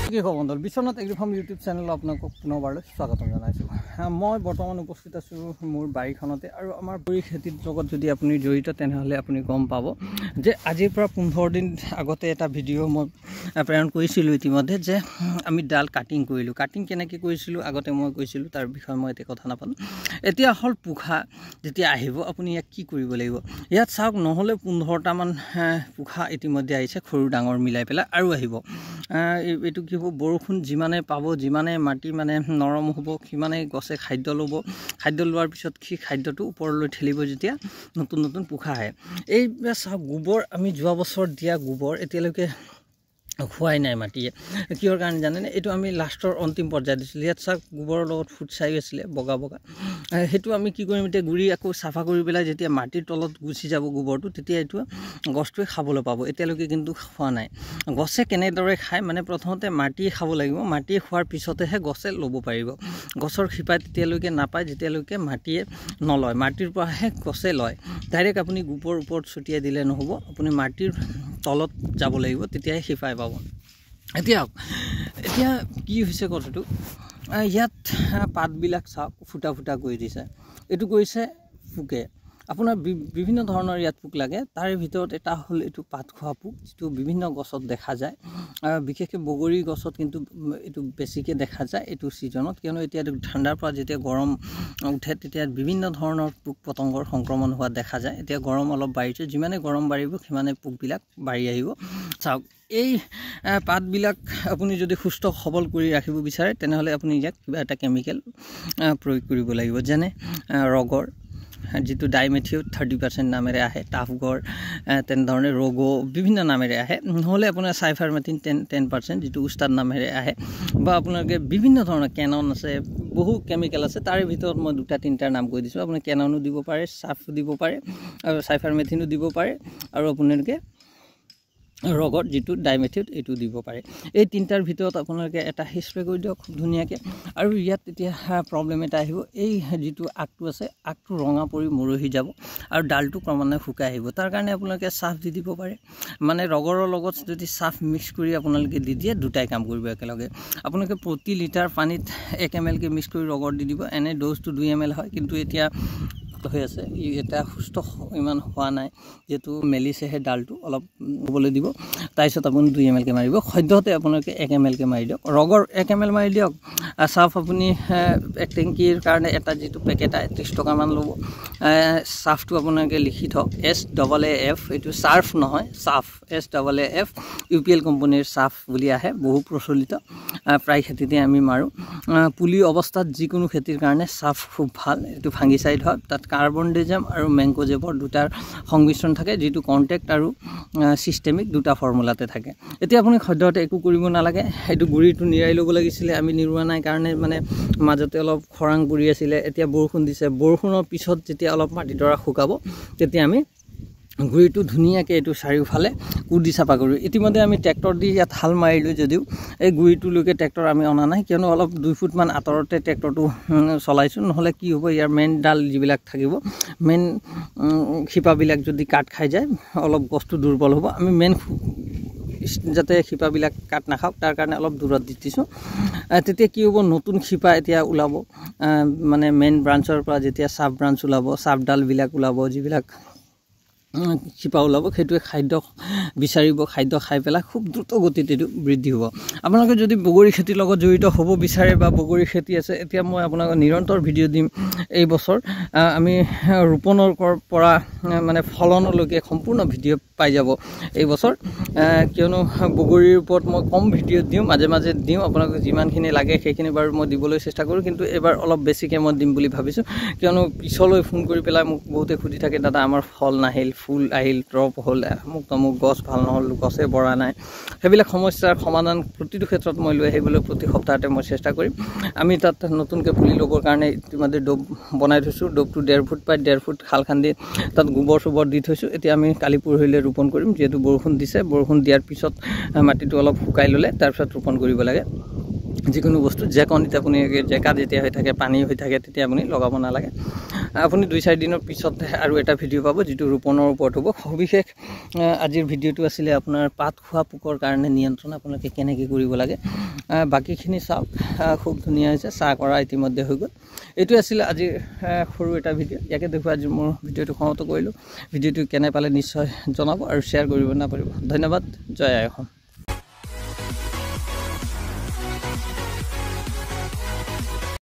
কি খবৰ বন্ধু বিশ্বনাথ এগ্ৰি ফাৰ্ম ইউটিউব চেনেলত আপোনাক পুনৰবাৰলৈ স্বাগতম জনাইছোঁ। মই বৰ্তমান উপস্থিত আছোঁ মোৰ বাৰীখনতে আৰু আমাৰ বড়ি খেতিৰ লগত যদি আপুনি জড়িত তেনেহ'লে আপুনি গম পাব যে আজিৰ পৰা 15 দিন আগতে এটা ভিডিঅ' মই প্ৰেৰণ কৰিছিলোঁ ইতিমধ্যে যে আমি ডাল কাটিং কৰিলোঁ। কাটিং কেনেকৈ কৰিছিলোঁ আগতে মই কৈছিলোঁ, তাৰ বিষয়ে মই এতিয়া কথা নাপালোঁ। এতিয়া হ'ল পোখা যেতিয়া আহিব আপুনি ইয়াক কি কৰিব লাগিব। ইয়াত চাওক নহ'লে 15টামান পোখা ইতিমধ্যে আহিছে, সৰু ডাঙৰ মিলাই পেলাই আৰু আহিব। এইটো কি হ'ব, বৰষুণ যিমানে পাব, যিমানে মাটি মানে নৰম হ'ব, সিমানে গছে খাদ্য ল'ব। খাদ্য লোৱাৰ পিছত সেই খাদ্যটো ওপৰলৈ ঠেলিব যেতিয়া নতুন নতুন পোখা আহে। এই চাওক গোবৰ আমি যোৱা বছৰ দিয়া গোবৰ এতিয়ালৈকে খোৱাই নাই মাটিয়ে। কিহৰ কাৰণে জানেনে? এইটো আমি লাষ্টৰ অন্তিম পৰ্যায়ত দিছিলোঁ। ইয়াত চাওক গোবৰৰ লগত ফুট চাই আছিলে বগা বগা। সেইটো আমি কি কৰিম এতিয়া, গুৰি আকৌ চাফা কৰি পেলাই যেতিয়া মাটিৰ তলত গুচি যাব গোবৰটো, তেতিয়া এইটো গছটোৱে খাবলৈ পাব। এতিয়ালৈকে কিন্তু খোৱা নাই। গছে কেনেদৰে খায় মানে প্ৰথমতে মাটিয়ে খাব লাগিব, মাটিয়ে খোৱাৰ পিছতেহে গছে ল'ব পাৰিব। গছৰ শিপাই তেতিয়ালৈকে নাপায় যেতিয়ালৈকে মাটিয়ে নলয়, মাটিৰ পৰাহে গছে লয়। ডাইৰেক্ট আপুনি গোবৰ ওপৰত ছটিয়াই দিলে নহ'ব, আপুনি মাটিৰ তলত যাব লাগিব, তেতিয়াহে শিপাই পাব। এতিয়া কি হৈছে কথাটো, ইয়াত পাতবিলাক চাওক ফুটা ফুটা কৰি দিছে। এইটো কৰিছে পোকে। আপোনাৰ বিভিন্ন ধৰণৰ ইয়াত পোক লাগে। তাৰে ভিতৰত এটা হ'ল এইটো পাত খোৱা পোক, যিটো বিভিন্ন গছত দেখা যায়। বিশেষকৈ বগৰী গছত কিন্তু এইটো বেছিকৈ দেখা যায় এইটো ছিজনত, কিয়নো এতিয়া ঠাণ্ডাৰ পৰা যেতিয়া গৰম উঠে তেতিয়া বিভিন্ন ধৰণৰ পোক পতংগৰ সংক্ৰমণ হোৱা দেখা যায়। এতিয়া গৰম অলপ বাঢ়িছে, যিমানে গৰম বাঢ়িব সিমানে পোকবিলাক বাঢ়ি আহিব। চাওক এই পাতবিলাক আপুনি যদি সুস্থ সবল কৰি ৰাখিব বিচাৰে তেনেহ'লে আপুনি ইয়াক কিবা এটা কেমিকেল প্ৰয়োগ কৰিব লাগিব, যেনে ৰগৰ, যিটো ডাইমেথিঅ 30% নামেৰে আহে, টাফগড়, তেনেধৰণে ৰগো বিভিন্ন নামেৰে আহে। নহ'লে আপোনাৰ চাইফাৰমেথিন 10%, যিটো উস্তাদ নামেৰে আহে, বা আপোনালোকে বিভিন্ন ধৰণৰ কেনন আছে, বহু কেমিকেল আছে। তাৰে ভিতৰত মই 2-3টাৰ নাম কৈ দিছোঁ। আপুনি কেননো দিব পাৰে, চাফো দিব পাৰে, আৰু চাইফাৰমেথিনো দিব পাৰে, আৰু আপোনালোকে ৰগত যিটো ডাইমেথিঅ এইটো দিব পাৰে। এই 3টাৰ ভিতৰত আপোনালোকে এটা স্প্ৰে কৰি দিয়ক খুব ধুনীয়াকৈ। আৰু ইয়াত এতিয়া প্ৰব্লেম এটা আহিব, এই যিটো আগটো আছে আগটো ৰঙা পৰি মৰহি যাব আৰু ডালটো ক্ৰমান্বয়ে শুকাই আহিব। তাৰ কাৰণে আপোনালোকে চাফ দি দিব পাৰে, মানে ৰগৰৰ লগত যদি চাফ মিক্স কৰি আপোনালোকে দি দিয়ে, দুটাই কাম কৰিব একেলগে। আপোনালোকে প্ৰতি লিটাৰ পানীত 1 ml মিক্স কৰি ৰগৰ দি দিব। এনে ড'জটো 2 ml হয়, কিন্তু এতিয়া হৈ আছে এটা সুস্থ ইমান হোৱা নাই, যিহেতু মেলিছেহে ডালটো অলপ হ'বলৈ দিব। তাৰপিছত আপুনি 2 ml মাৰিব। সদ্যহতে আপোনালোকে 1 ml মাৰি দিয়ক। ৰগৰ 1 ml মাৰি দিয়ক। চাফ আপুনি 1 টেংকিৰ কাৰণে এটা যিটো পেকেট 30 টকামান ল'ব। চাফটো আপোনালোকে লিখি থওক SAAF, এইটো চাৰ্ফ নহয়, চাফ SAAF, UPL কোম্পানীৰ চাফ বুলি আহে, বহু প্ৰচলিত, প্ৰায় খেতিতে আমি মাৰোঁ। পুলি অৱস্থাত যিকোনো খেতিৰ কাৰণে চাফ খুব ভাল। এইটো ফাংগিচাইড হয়, তাত কাৰ্বনডেজাম আৰু মেংকোজেবৰ দুটাৰ সংমিশ্ৰণ থাকে, যিটো কণ্টেক্ট আৰু চিষ্টেমিক দুটা ফৰ্মুলাতে থাকে। এতিয়া আপুনি সদ্যহতে একো কৰিব নালাগে, এইটো গুৰিটো নিৰাই ল'ব লাগিছিলে, আমি নিৰোৱা নাই কাৰণে মানে মাজতে অলপ খৰাং পৰি আছিলে। এতিয়া বৰষুণ দিছে, বৰষুণৰ পিছত যেতিয়া অলপ মাটিডৰা শুকাব তেতিয়া আমি গুৰিটো ধুনীয়াকৈ এইটো চাৰিওফালে কুদি চাফা কৰোঁ। ইতিমধ্যে আমি ট্ৰেক্টৰ দি ইয়াত হাল মাৰিলোঁ, যদিও এই গুৰিটোলৈকে ট্ৰেক্টৰ আমি অনা নাই, কিয়নো অলপ 2 ফুটমান আঁতৰতে ট্ৰেক্টৰটো চলাইছোঁ। নহ'লে কি হ'ব, ইয়াৰ মেইন ডাল যিবিলাক থাকিব, মেইন শিপাবিলাক যদি কাট খাই যায় অলপ গছটো দুৰ্বল হ'ব। আমি মেইন যাতে শিপাবিলাক কাট নাখাওক তাৰ কাৰণে অলপ দূৰত দি দিছোঁ। তেতিয়া কি হ'ব, নতুন শিপা এতিয়া ওলাব, মানে মেইন ব্ৰাঞ্চৰ পৰা যেতিয়া চাব ব্ৰাঞ্চ ওলাব, চাবডালবিলাক ওলাব, যিবিলাক শিপা ওলাব, সেইটোৱে খাদ্য বিচাৰিব, খাদ্য খাই পেলাই খুব দ্ৰুত গতিত এইটো বৃদ্ধি হ'ব। আপোনালোকে যদি বগৰী খেতিৰ লগত জড়িত হ'ব বিচাৰে বা বগৰী খেতি আছে, এতিয়া মই আপোনালোকক নিৰন্তৰ ভিডিঅ' দিম। এই বছৰ আমি ৰোপণৰ পৰা মানে ফলনলৈকে সম্পূৰ্ণ ভিডিঅ' পাই যাব এই বছৰ, কিয়নো বগৰীৰ ওপৰত মই কম ভিডিঅ' দিওঁ, মাজে মাজে দিওঁ। আপোনালোকক যিমানখিনি লাগে সেইখিনি বাৰু মই দিবলৈ চেষ্টা কৰোঁ, কিন্তু এইবাৰ অলপ বেছিকৈ মই দিম বুলি ভাবিছোঁ, কিয়নো পিছলৈ ফোন কৰি পেলাই মোক বহুতে সুধি থাকে, দাদা আমাৰ ফল নাহিল, ফুল আহিল, ড্ৰপ হ'ল, মোক গছ ভাল নহ'ল, গছে বৰা নাই। সেইবিলাক সমস্যাৰ সমাধান প্ৰতিটো ক্ষেত্ৰত মই লৈ আহিবলৈ প্ৰতি সপ্তাহতে মই চেষ্টা কৰিম। আমি তাত নতুনকৈ পুলি ল'বৰ কাৰণে ইতিমধ্যে ডব বনাই থৈছোঁ। ডবটো 1.5 ফুট পাই 1.5 ফুট খাল খান্দি তাত গোবৰ চোবৰ দি থৈছোঁ। এতিয়া আমি কালি পৰহিলৈ ৰোপণ কৰিম, যিহেতু বৰষুণ দিছে। বৰষুণ দিয়াৰ পিছত মাটিটো অলপ শুকাই ল'লে তাৰপিছত ৰোপণ কৰিব লাগে। যিকোনো বস্তু জেকনিত আপুনি জেকা যেতিয়া হৈ থাকে পানী হৈ থাকে তেতিয়া আপুনি লগাব নালাগে আপুনি 2-4 দিনৰ পিছত আৰু এটা ভিডিঅ' পাব যিটো ৰোপণৰ ওপৰত হ'ব সবিশেষ আজিৰ ভিডিঅ'টো আছিলে আপোনাৰ পাত খোৱা পোকৰ কাৰণে নিয়ন্ত্ৰণ আপোনালোকে কেনেকৈ কৰিব লাগে বাকীখিনি চাওক খুব ধুনীয়া হৈছে চাহ কৰা ইতিমধ্যে হৈ গ'ল এইটো আছিলে আজিৰ সৰু এটা ভিডিঅ' ইয়াকে দেখুৱাই আজি মোৰ ভিডিঅ'টো সমাপ্ত কৰিলোঁ ভিডিঅ'টো কেনে পালে নিশ্চয় জনাব আৰু শ্বেয়াৰ কৰিব নাপাহৰিব ধন্যবাদ জয় আই অসম